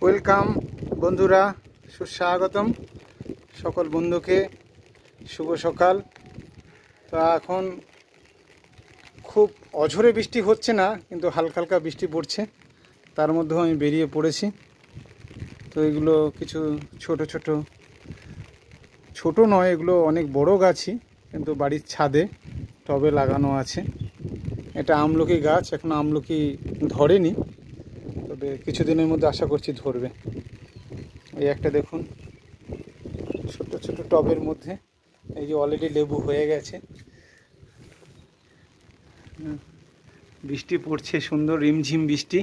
Welcome বন্ধুরা, সুস্বাগতম সকল বন্ধুকে। শুভ সকাল। তা এখন খুব অঝোরে বৃষ্টি হচ্ছে না, কিন্তু হালকা হালকা বৃষ্টি পড়ছে। তার মধ্যেও আমি বেরিয়ে পড়েছি। তো এগুলো কিছু ছোট নয়, এগুলো অনেক বড় গাছই, কিন্তু বাড়ির ছাদে টবে লাগানো আছে। এটা আমলকি গাছ, এখন আমলকি ধরেনি, তবে কিছুদিনের মধ্যে আশা করছি ধরবে। এই একটা দেখুন, ছোট ছোট টবের মধ্যে এই যে অলরেডি লেবু হয়ে গেছে। বৃষ্টি পড়ছে, সুন্দর রিমঝিম বৃষ্টি,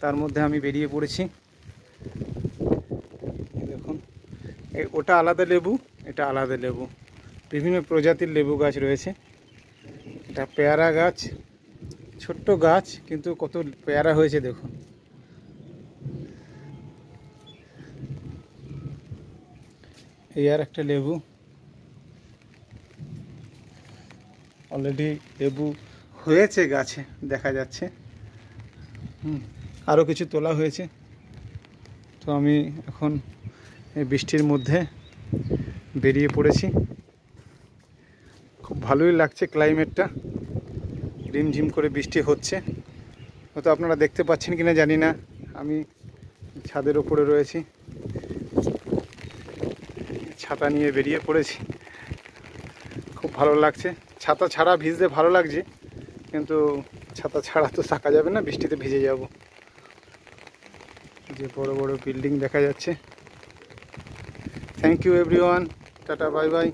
তার মধ্যে আমি বেরিয়ে পড়েছি। দেখুন, ওটা আলাদা লেবু, এটা আলাদা লেবু, বিভিন্ন প্রজাতির লেবু গাছ রয়েছে। এটা পেয়ারা গাছ, ছোট্ট গাছ, কিন্তু কত পেয়ারা হয়েছে দেখুন। এই আর একটা লেবু, অলরেডি লেবু হয়েছে গাছে, দেখা যাচ্ছে। আরও কিছু তোলা হয়েছে। তো আমি এখন এই বৃষ্টির মধ্যে বেরিয়ে পড়েছি। খুব ভালোই লাগছে ক্লাইমেটটা, রিমঝিম করে বৃষ্টি হচ্ছে। হয়তো আপনারা দেখতে পাচ্ছেন কিনা জানি না, আমি ছাদের ওপরে রয়েছি, ছাতা নিয়ে বেরিয়ে পড়েছি। খুব ভালো লাগছে। ছাতা ছাড়া ভিজতে ভালো লাগছে, কিন্তু ছাতা ছাড়া তো থাকা যাবে না, বৃষ্টিতে ভিজে যাব। যে বড় বড় বিল্ডিং দেখা যাচ্ছে। Thank you everyone, tata, bye by.